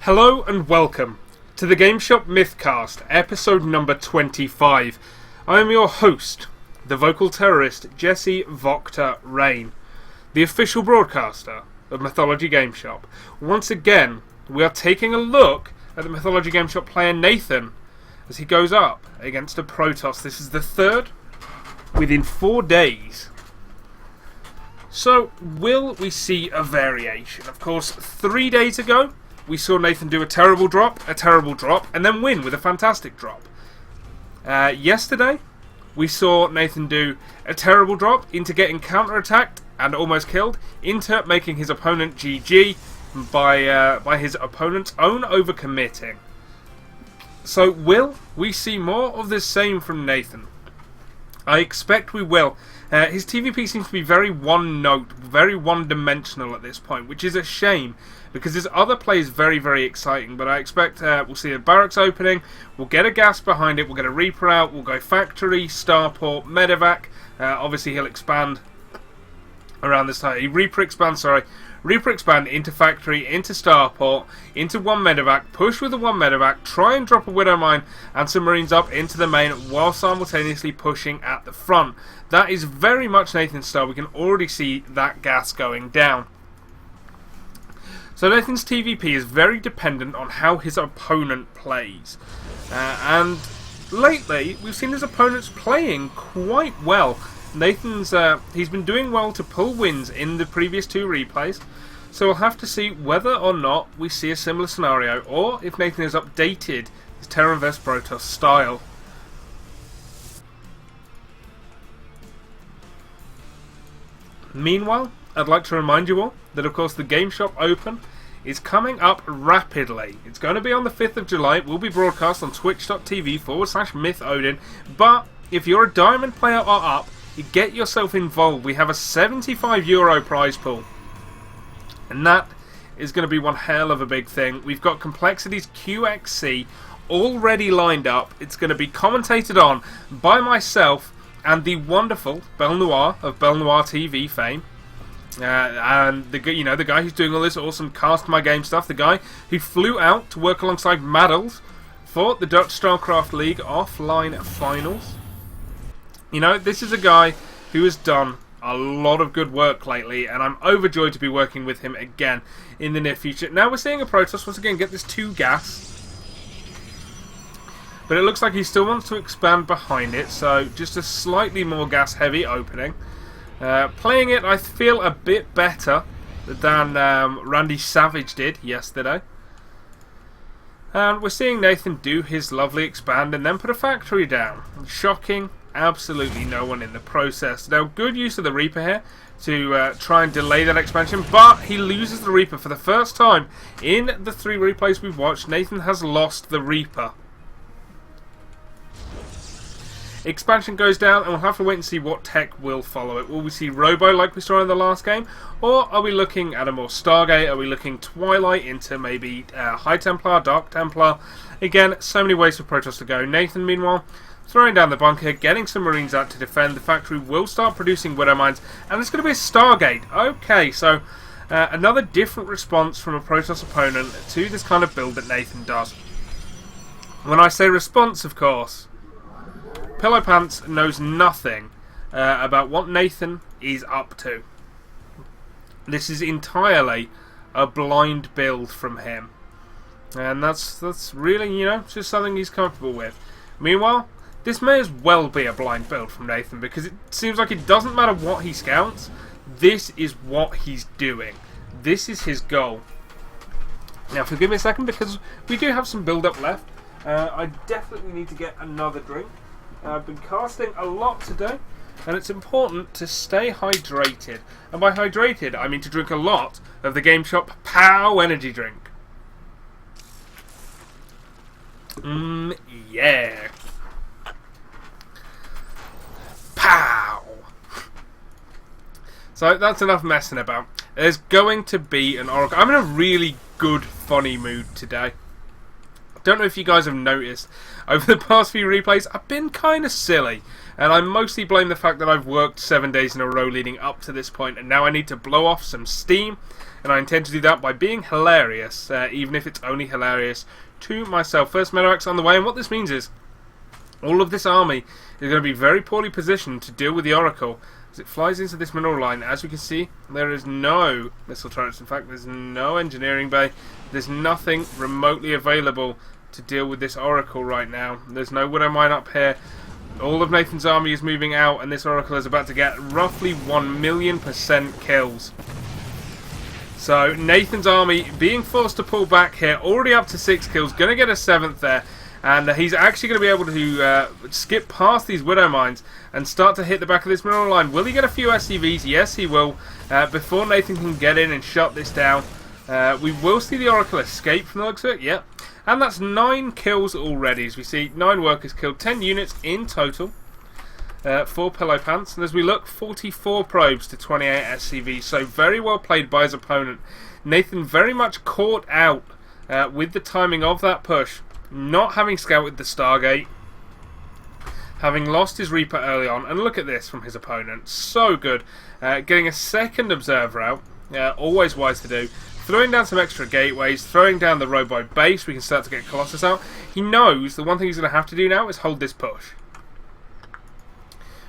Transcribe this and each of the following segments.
Hello and welcome to the GameShop MythCast, episode number 25. I am your host, the vocal terrorist Jesse Voctor Rain, the official broadcaster of Mythology GameShop. Once again, we are taking a look at the Mythology GameShop player Nathan as he goes up against a Protoss. This is the third within 4 days. So, will we see a variation? Of course, 3 days ago, we saw Nathan do a terrible drop, and then win with a fantastic drop. Yesterday, we saw Nathan do a terrible drop into getting counter-attacked and almost killed, into making his opponent GG by his opponent's own overcommitting. So, will we see more of the same from Nathan? I expect we will. His TVP seems to be very one-note, very one-dimensional at this point, which is a shame, because his other play is very, very exciting. But I expect we'll see a barracks opening, we'll get a gas behind it, we'll get a Reaper out, we'll go factory, starport, medevac. Obviously he'll expand around this time. Reaper expand into factory, into starport, into one medevac, push with the one medevac, try and drop a Widow Mine and some Marines up into the main while simultaneously pushing at the front. That is very much Nathan's style. We can already see that gas going down. So Nathan's TVP is very dependent on how his opponent plays. And lately, we've seen his opponents playing quite well. Nathan's he's been doing well to pull wins in the previous 2 replays. So we'll have to see whether or not we see a similar scenario, or if Nathan has updated his Terran vs Protoss style. Meanwhile, I'd like to remind you all that, of course, the GameShop Open is coming up rapidly. It's going to be on the 5th of July. It will be broadcast on twitch.tv/MythOdin. But if you're a Diamond player or up, you get yourself involved. We have a €75 prize pool. And that is going to be one hell of a big thing. We've got Complexity's QXC already lined up. It's going to be commentated on by myself and the wonderful Belle Noire of Belle Noire TV fame. And the guy who's doing all this awesome Cast My Game stuff, the guy who flew out to work alongside Maddles for the Dutch StarCraft League offline finals. You know, this is a guy who has done a lot of good work lately, and I'm overjoyed to be working with him again in the near future. Now we're seeing a Protoss once again get this 2 gas, but it looks like he still wants to expand behind it, so just a slightly more gas heavy opening. Playing it, I feel a bit better than Randy Savage did yesterday. And we're seeing Nathan do his lovely expand and then put a factory down. Shocking, absolutely no one in the process. Now, good use of the Reaper here to try and delay that expansion, but he loses the Reaper for the first time in the 3 replays we've watched. Nathan has lost the Reaper. Expansion goes down, and we'll have to wait and see what tech will follow it. Will we see Robo like we saw in the last game? Or are we looking at a more Stargate? Are we looking Twilight into maybe High Templar, Dark Templar? Again, so many ways for Protoss to go. Nathan, meanwhile, throwing down the bunker, getting some Marines out to defend. The factory will start producing Widow Mines, and it's going to be a Stargate. Okay, so another different response from a Protoss opponent to this kind of build that Nathan does. When I say response, of course, Pillowpants knows nothing about what Nathan is up to. This is entirely a blind build from him, and that's really, just something he's comfortable with. Meanwhile, this may as well be a blind build from Nathan, because it seems like it doesn't matter what he scouts. This is what he's doing. This is his goal. Now, forgive me a second, because we do have some build-up left. I definitely need to get another drink. I've been casting a lot today, and it's important to stay hydrated. And by hydrated, I mean to drink a lot of the GameShop POW energy drink. Yeah. POW! So that's enough messing about. There's going to be an Oracle. I'm in a really good, funny mood today. Don't know if you guys have noticed, over the past few replays, I've been kind of silly. And I mostly blame the fact that I've worked 7 days in a row leading up to this point, and now I need to blow off some steam. And I intend to do that by being hilarious, even if it's only hilarious to myself. First medevacs on the way, and what this means is, all of this army is going to be very poorly positioned to deal with the Oracle. As it flies into this mineral line, as we can see, there is no missile turrets. In fact, there's no engineering bay. There's nothing remotely available to deal with this Oracle right now. There's no widow mine up here. All of Nathan's army is moving out, and this Oracle is about to get roughly 1,000,000% kills. So Nathan's army being forced to pull back here, already up to 6 kills, going to get a 7th there. And he's actually going to be able to skip past these widow mines and start to hit the back of this mineral line. Will he get a few SCVs? Yes, he will. Before Nathan can get in and shut this down. We will see the Oracle escape from the looks of it. Yep. And that's 9 kills already. As we see, 9 workers killed, 10 units in total. 4 Pillowpants. And as we look, 44 probes to 28 SCVs. So very well played by his opponent. Nathan very much caught out with the timing of that push. Not having scouted the Stargate, having lost his Reaper early on, and look at this from his opponent, so good. Getting a second observer out, always wise to do. Throwing down some extra gateways, throwing down the robo base, we can start to get Colossus out. He knows the one thing he's going to have to do now is hold this push.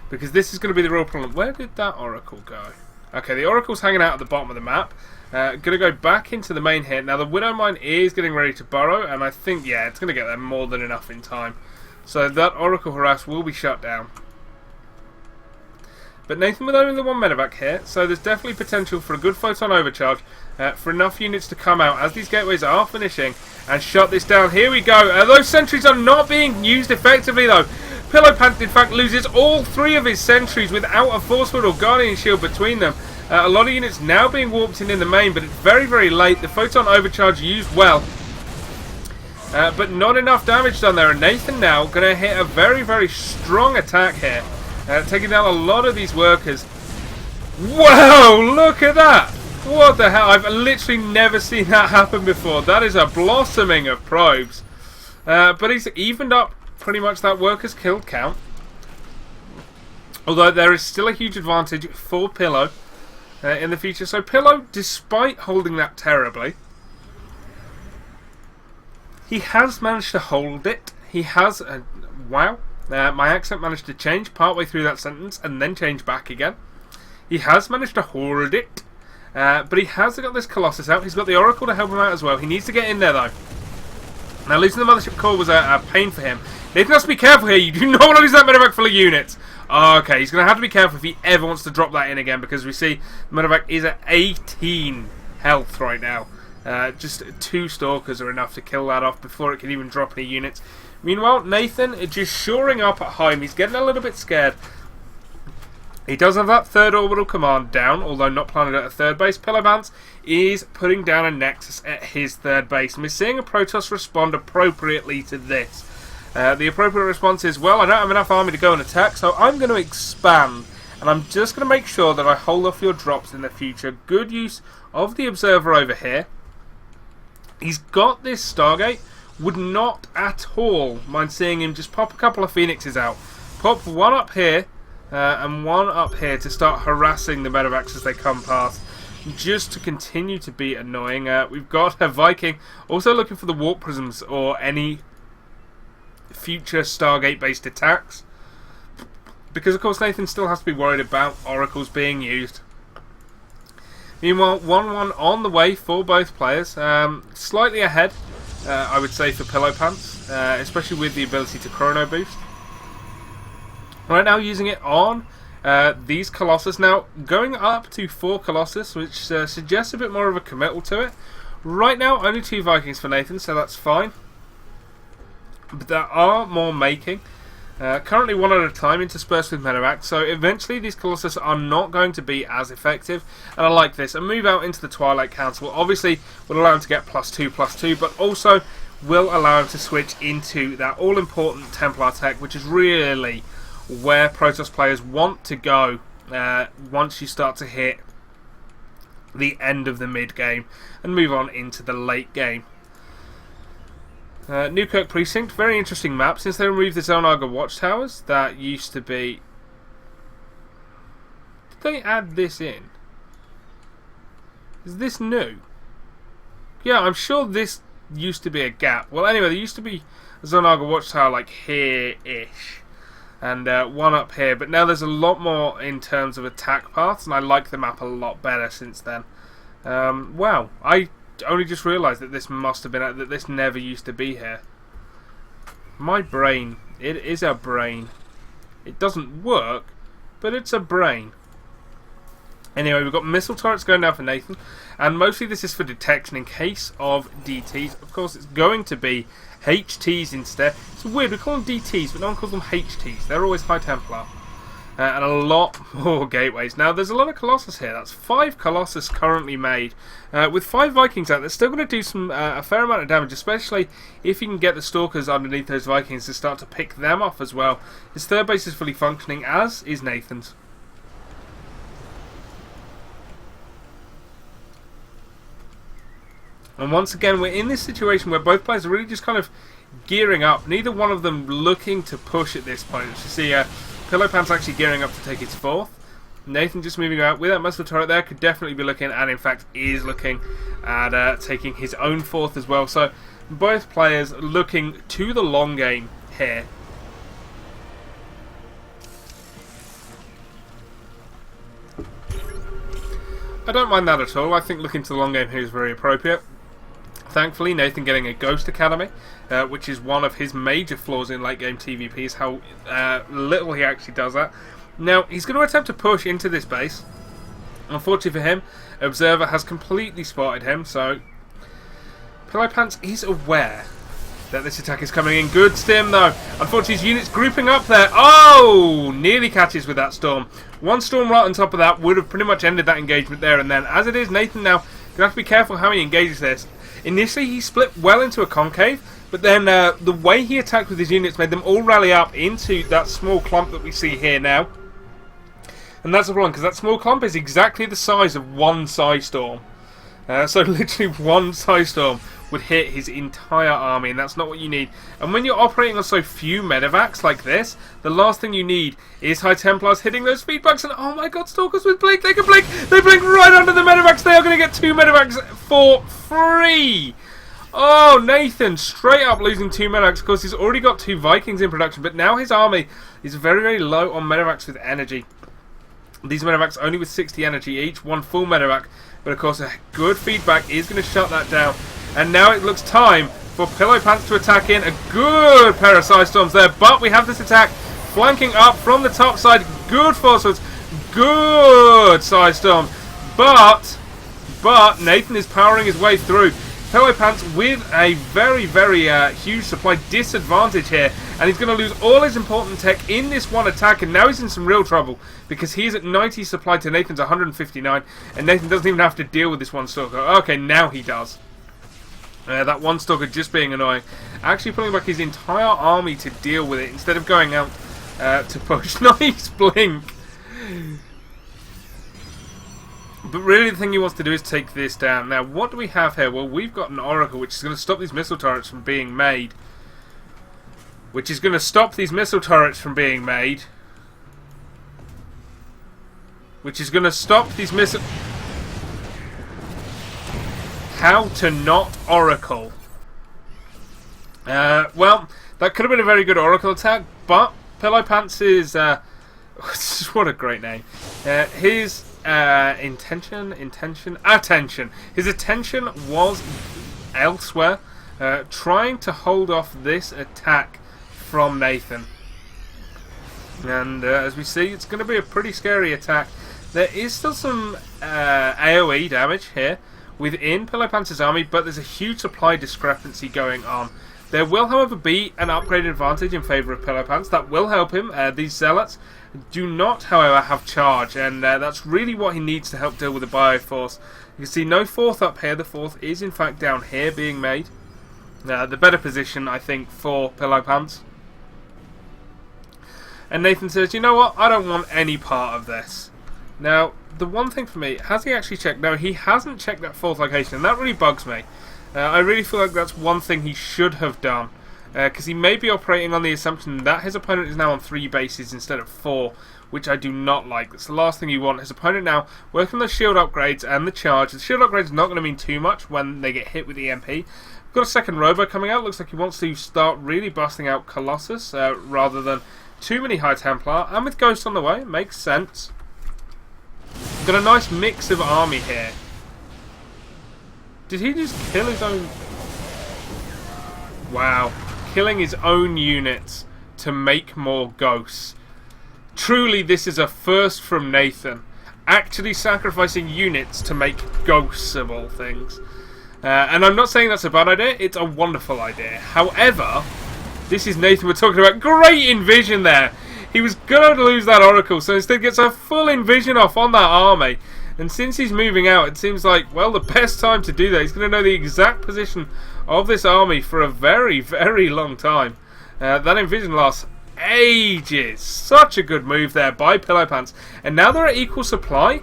Because this is going to be the real problem. Where did that Oracle go? Okay, the Oracle's hanging out at the bottom of the map. Going to go back into the main hit. Now the Widow Mine is getting ready to burrow, and I think, yeah, it's going to get there more than enough in time. So that Oracle harass will be shut down. But Nathan with only the 1 medevac here, so there's definitely potential for a good photon overcharge, for enough units to come out as these gateways are finishing and shut this down. Here we go. Those sentries are not being used effectively though. Pillowpants in fact loses all 3 of his sentries without a force field or guardian shield between them. A lot of units now being warped in the main, but it's very, very late. The photon overcharge used well, but not enough damage done there. And Nathan now going to hit a very, very strong attack here, taking down a lot of these workers. Wow, look at that! What the hell? I've literally never seen that happen before. That is a blossoming of probes. But he's evened up pretty much that workers killed count. Although there is still a huge advantage for Pillow in the future. So Pillow, despite holding that terribly, he has managed to hold it. He has... wow. My accent managed to change partway through that sentence and then change back again. He has managed to hold it. But he has got this Colossus out. He's got the Oracle to help him out as well. He needs to get in there though. Now losing the Mothership core was a pain for him. Nathan has to be careful here. You do not want to lose that medevac full of units. Okay, he's going to have to be careful if he ever wants to drop that in again, because we see the medevac is at 18 health right now. Just 2 Stalkers are enough to kill that off before it can even drop any units. Meanwhile, Nathan is just shoring up at home. He's getting a little bit scared. He does have that 3rd orbital command down, although not planted at a 3rd base. Pillowpants is putting down a Nexus at his 3rd base. And we're seeing a Protoss respond appropriately to this. The appropriate response is, well, I don't have enough army to go and attack, so I'm going to expand. And I'm just going to make sure that I hold off your drops in the future. Good use of the Observer over here. He's got this Stargate. Would not at all mind seeing him just pop a couple of Phoenixes out. Pop one up here. And one up here to start harassing the medevacs as they come past, just to continue to be annoying. We've got a Viking also looking for the warp prisms or any future Stargate based attacks, because of course Nathan still has to be worried about oracles being used. Meanwhile, 1-1 on the way for both players, slightly ahead I would say for Pillowpants, especially with the ability to chrono boost. Right now using it on these Colossus. Now going up to 4 Colossus, which suggests a bit more of a committal to it. Right now only 2 Vikings for Nathan, so that's fine. But there are more making. Currently 1 at a time interspersed with medevac, so eventually these Colossus are not going to be as effective. And I like this. A move out into the Twilight Council obviously will allow him to get +2/+2, but also will allow him to switch into that all-important Templar tech, which is really where Protoss players want to go once you start to hit the end of the mid game and move on into the late game. Newkirk Precinct, very interesting map. Since they removed the Zelnaga watchtowers, that used to be... Did they add this in? Is this new? Yeah, I'm sure this used to be a gap. Well, anyway, there used to be a Zelnaga watchtower like here-ish. And one up here. But now there's a lot more in terms of attack paths, and I like the map a lot better since then. Wow, I only just realised that this must have been... that this never used to be here. My brain. It is a brain. It doesn't work, but it's a brain. Anyway, we've got missile turrets going down for Nathan, and mostly this is for detection in case of DTs. Of course, it's going to be HTs instead. It's weird, we call them DTs, but no one calls them HTs. They're always High Templar. And a lot more gateways. Now, there's a lot of Colossus here. That's 5 Colossus currently made. With 5 Vikings out, they're still going to do some a fair amount of damage, especially if you can get the Stalkers underneath those Vikings to start to pick them off as well. His third base is fully functioning, as is Nathan's. And once again, we're in this situation where both players are really just kind of gearing up. Neither one of them looking to push at this point. As you see, Pillowpants actually gearing up to take its 4th. Nathan just moving out with that muscle turret there. Could definitely be looking, and in fact is looking at taking his own 4th as well. So both players looking to the long game here. I don't mind that at all. I think looking to the long game here is very appropriate. Thankfully, Nathan getting a Ghost Academy, which is one of his major flaws in late game TVP, is how little he actually does that. Now, he's going to attempt to push into this base. Unfortunately for him, Observer has completely spotted him, so Pillowpants is aware that this attack is coming in. Good stim, though. Unfortunately, his unit's grouping up there. Oh! Nearly catches with that storm. One storm right on top of that would have pretty much ended that engagement there and then. As it is, Nathan now going to have to be careful how he engages this. Initially, he split well into a concave, but then the way he attacked with his units made them all rally up into that small clump that we see here now. And that's the problem, because that small clump is exactly the size of one Psystorm. So literally one Psystorm would hit his entire army, and that's not what you need. And when you're operating on so few medevacs like this, the last thing you need is High Templars hitting those feedbacks. And oh my god, Stalkers with Blink, they can blink! They blink right under the medevacs. They are going to get 2 medevacs for free! Oh, Nathan straight up losing 2 medevacs. Of course, he's already got 2 Vikings in production, but now his army is very, very low on medevacs with energy. These medevacs only with 60 energy each, 1 full medevac. But of course, a good feedback is going to shut that down. And now it looks time for Pillowpants to attack in. A good pair of Psystorms there. But we have this attack flanking up from the top side. Good forces. Good Psystorm. But Nathan is powering his way through. Pillowpants with a very, very huge supply disadvantage here. And he's going to lose all his important tech in this one attack. And now he's in some real trouble, because he's at 90 supply to Nathan's 159. And Nathan doesn't even have to deal with this one Stalker. Okay, now he does. That one Stalker just being annoying. Actually pulling back his entire army to deal with it, instead of going out to push. Nice blink! But really the thing he wants to do is take this down. Now, what do we have here? Well, we've got an Oracle, which is going to stop these missile turrets from being made. Which is going to stop these missile turrets from being made. Which is going to stop these missile... How to not Oracle. Well, that could have been a very good Oracle attack, but Pillowpants is... what a great name. His attention. His attention was elsewhere, trying to hold off this attack from Nathan. And as we see, it's going to be a pretty scary attack. There is still some AoE damage here within Pillowpants' army, but there's a huge supply discrepancy going on. There will, however, be an upgraded advantage in favour of Pillowpants. That will help him. These Zealots do not, however, have charge, and that's really what he needs to help deal with the Bioforce. You can see no 4th up here. The 4th is, in fact, down here being made. The better position, I think, for Pillowpants. And Nathan says, you know what? I don't want any part of this. Now, the one thing for me, has he actually checked? No, he hasn't checked that 4th location, and that really bugs me. I really feel like that's one thing he should have done. Because he may be operating on the assumption that his opponent is now on 3 bases instead of 4, which I do not like. That's the last thing you want. His opponent now working on the shield upgrades and the charge. The shield upgrades are not going to mean too much when they get hit with EMP. We've got a second Robo coming out. Looks like he wants to start really busting out Colossus rather than too many High Templar. And with Ghost on the way, makes sense. Got a nice mix of army here. Did he just kill his own... Wow. Killing his own units to make more ghosts. Truly, this is a first from Nathan. Actually sacrificing units to make ghosts of all things. And I'm not saying that's a bad idea, it's a wonderful idea. However, this is Nathan we're talking about. Great Envision there! He was going to lose that Oracle, so instead gets a full Envision off on that army. And since he's moving out, it seems like, well, the best time to do that. He's going to know the exact position of this army for a very, very long time. That Envision lasts ages. Such a good move there by Pillowpants. And now they're at equal supply.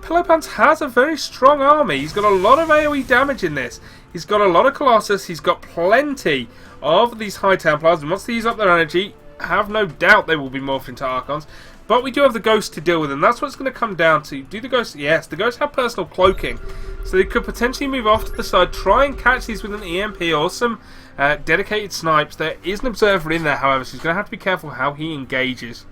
Pillowpants has a very strong army. He's got a lot of AoE damage in this. He's got a lot of Colossus. He's got plenty of these High Templars. And once they use up their energy, have no doubt they will be morphed into Archons. But we do have the Ghost to deal with, and that's what it's going to come down to. Do the Ghosts? Yes, the Ghosts have personal cloaking. So they could potentially move off to the side, try and catch these with an EMP or some dedicated snipes. There is an Observer in there, however, so he's going to have to be careful how he engages.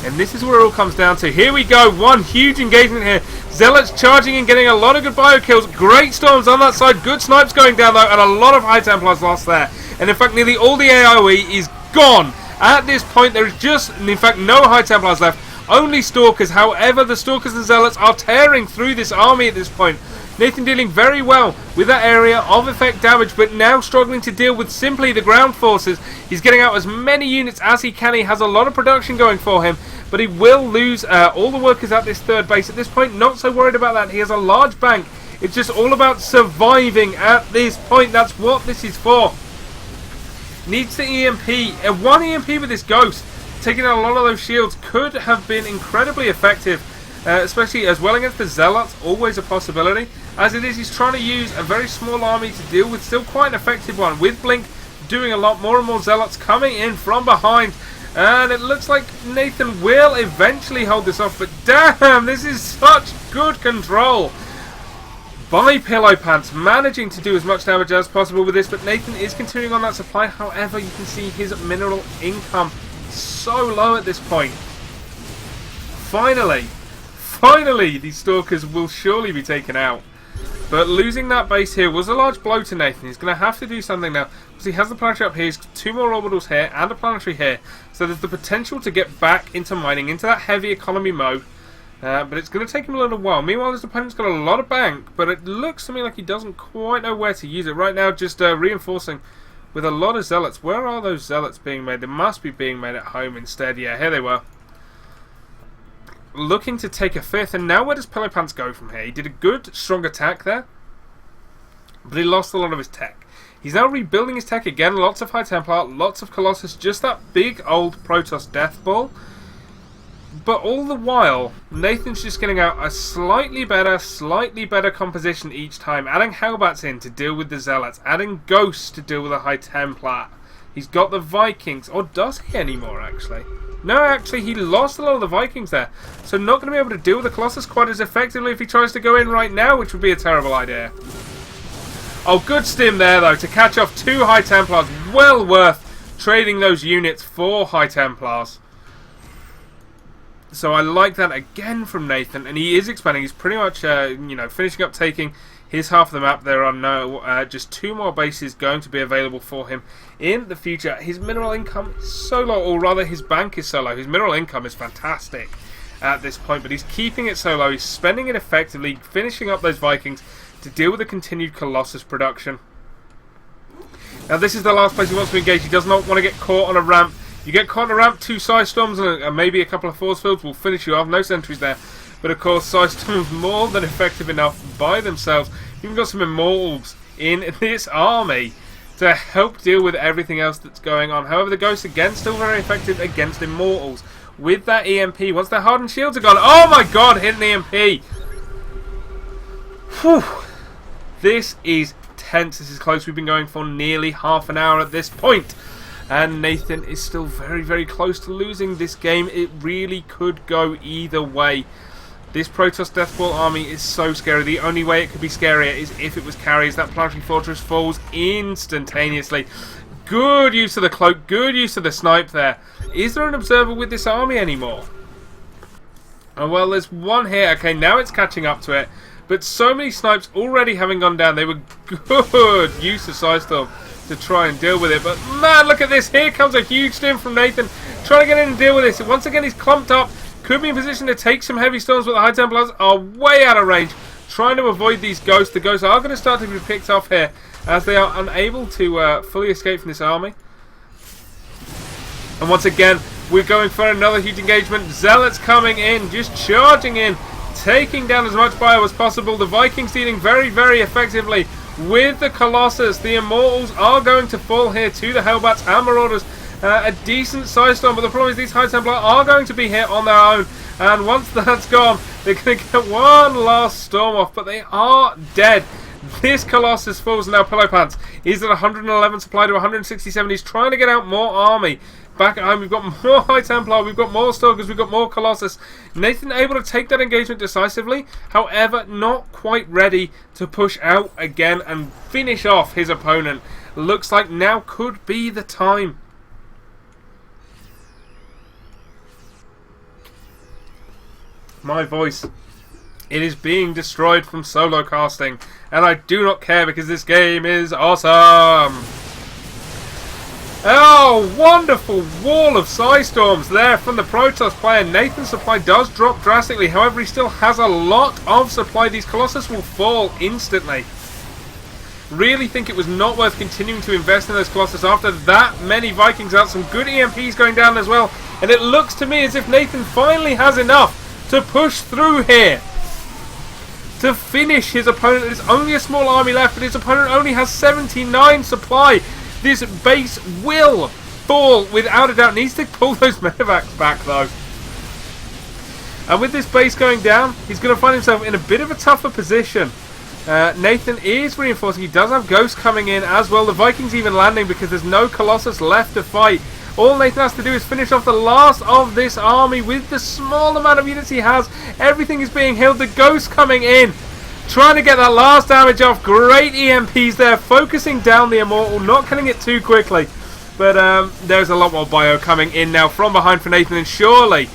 And this is where it all comes down to. Here we go, one huge engagement here. Zealots charging and getting a lot of good bio kills. Great storms on that side. Good snipes going down, though, and a lot of High Templars lost there. And in fact, nearly all the AoE is gone. At this point, there is just, in fact, no High Templars left. Only Stalkers. However, the Stalkers and Zealots are tearing through this army at this point. Nathan dealing very well with that area of effect damage, but now struggling to deal with simply the ground forces. He's getting out as many units as he can. He has a lot of production going for him, but he will lose all the workers at this third base. At this point, not so worried about that. He has a large bank. It's just all about surviving at this point. That's what this is for. Needs the EMP. One EMP with this Ghost, taking out a lot of those shields, could have been incredibly effective, especially as well against the Zealots, always a possibility. As it is, he's trying to use a very small army to deal with still quite an effective one, with Blink doing a lot more and more Zealots coming in from behind. And it looks like Nathan will eventually hold this off, but damn, this is such good control by Pillowpants, managing to do as much damage as possible with this, but Nathan is continuing on that supply. However, you can see his mineral income so low at this point. Finally, these Stalkers will surely be taken out. But losing that base here was a large blow to Nathan. He's going to have to do something now, because he has the planetary up here, he's got 2 more orbitals here, and a planetary here. So there's the potential to get back into mining, into that heavy economy mode. But it's going to take him a little while. Meanwhile, his opponent's got a lot of bank, but it looks to me like he doesn't quite know where to use it. Right now, just reinforcing with a lot of Zealots. Where are those Zealots being made? They must be being made at home instead. Yeah, here they were. Looking to take a 5th, and now where does Pillowpants go from here? He did a good, strong attack there, but he lost a lot of his tech. He's now rebuilding his tech again. Lots of High Templar, lots of Colossus, just that big old Protoss Death Ball. But all the while, Nathan's just getting out a slightly better composition each time. Adding Hellbats in to deal with the Zealots. Adding Ghosts to deal with the High Templar. He's got the Vikings. Or does he anymore, actually? No, actually, he lost a lot of the Vikings there. So not going to be able to deal with the Colossus quite as effectively if he tries to go in right now, which would be a terrible idea. Oh, good stim there, though, to catch off 2 High Templars. Well worth trading those units for High Templars. So I like that again from Nathan, and he is expanding. He's pretty much, finishing up taking his half of the map. There are just 2 more bases going to be available for him in the future. His mineral income is so low, or rather his bank is so low. His mineral income is fantastic at this point, but he's keeping it so low. He's spending it effectively, finishing up those Vikings to deal with the continued Colossus production. Now this is the last place he wants to engage. He does not want to get caught on a ramp. You get caught on a ramp, 2 Psy Storms and maybe a couple of Force Fields will finish you off. No sentries there. But of course, Psy Storms more than effective enough by themselves. You've even got some Immortals in this army to help deal with everything else that's going on. However, the Ghosts, again, still very effective against Immortals. With that EMP, once their hardened shields are gone... Oh my god, hit an EMP! Whew. This is tense. This is close. We've been going for nearly half an hour at this point. And Nathan is still very, very close to losing this game. It really could go either way. This Protoss Deathball army is so scary. The only way it could be scarier is if it was carries. That Planetary Fortress falls instantaneously. Good use of the cloak. Good use of the snipe there. Is there an observer with this army anymore? Oh, well, there's one here. Okay, now it's catching up to it. But so many snipes already having gone down. They were good use of Psystorm to try and deal with it. But man, look at this. Here comes a huge stim from Nathan. Trying to get in and deal with this. Once again, he's clumped up. Could be in position to take some heavy storms, but the High Templars are way out of range. Trying to avoid these ghosts. The ghosts are going to start to be picked off here as they are unable to fully escape from this army. And once again, we're going for another huge engagement. Zealots coming in, just charging in, taking down as much bio as possible. The Vikings dealing very, very effectively with the Colossus. The Immortals are going to fall here to the Hellbats and Marauders. A decent size storm, but the problem is these High Templar are going to be here on their own. And once that's gone, they're going to get one last storm off, but they are dead. This Colossus falls now. Pillowpants is at 111 supply to 167. He's trying to get out more army. Back at home, we've got more High Templar, we've got more Stalkers, we've got more Colossus. Nathan able to take that engagement decisively, however, not quite ready to push out again and finish off his opponent. Looks like now could be the time. My voice, it is being destroyed from solo casting, and I do not care because this game is awesome. Oh, wonderful wall of Psystorms there from the Protoss player. Nathan's supply does drop drastically, however he still has a lot of supply. These Colossus will fall instantly. Really think it was not worth continuing to invest in those Colossus after that many Vikings out. Some good EMPs going down as well, and it looks to me as if Nathan finally has enough to push through here to finish his opponent. There's only a small army left, but his opponent only has 79 supply. This base will fall without a doubt. Needs to pull those medevacs back though. And with this base going down, he's going to find himself in a bit of a tougher position. Nathan is reinforcing. He does have ghosts coming in as well. The Vikings even landing because there's no Colossus left to fight. All Nathan has to do is finish off the last of this army with the small amount of units he has. Everything is being healed. The ghosts coming in, trying to get that last damage off. Great EMPs there, focusing down the Immortal, not killing it too quickly. But there's a lot more bio coming in now from behind for Nathan, and surely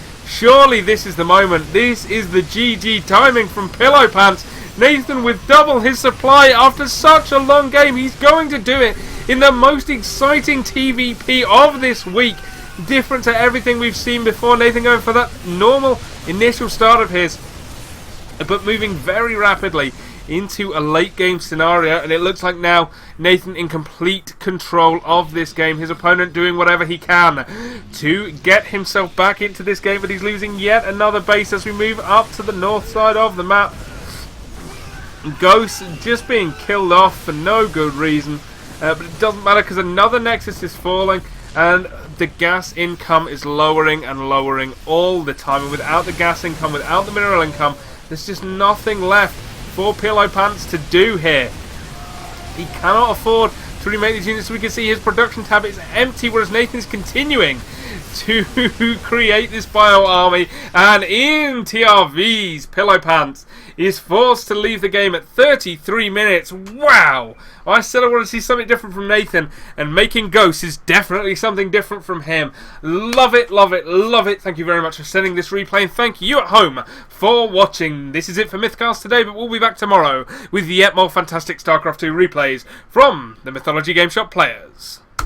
this is the moment. This is the GG timing from Pillowpants. Nathan with double his supply after such a long game. He's going to do it in the most exciting TVP of this week. Different to everything we've seen before. Nathan going for that normal initial start of his, but moving very rapidly into a late game scenario, and it looks like now Nathan in complete control of this game. His opponent doing whatever he can to get himself back into this game, but he's losing yet another base as we move up to the north side of the map. Ghosts just being killed off for no good reason. But it doesn't matter because another Nexus is falling and the gas income is lowering and lowering all the time. And without the gas income, without the mineral income, there's just nothing left for Pillowpants to do here. He cannot afford to remake these units. So we can see his production tab is empty, whereas Nathan's continuing to create this bio army. And INTrv's Pillowpants is forced to leave the game at 33 minutes. Wow! I said I want to see something different from Nathan, and making ghosts is definitely something different from him. Love it, love it, love it. Thank you very much for sending this replay, and thank you at home for watching. This is it for MythCast today, but we'll be back tomorrow with yet more fantastic StarCraft 2 replays from the Mythology Game Shop players.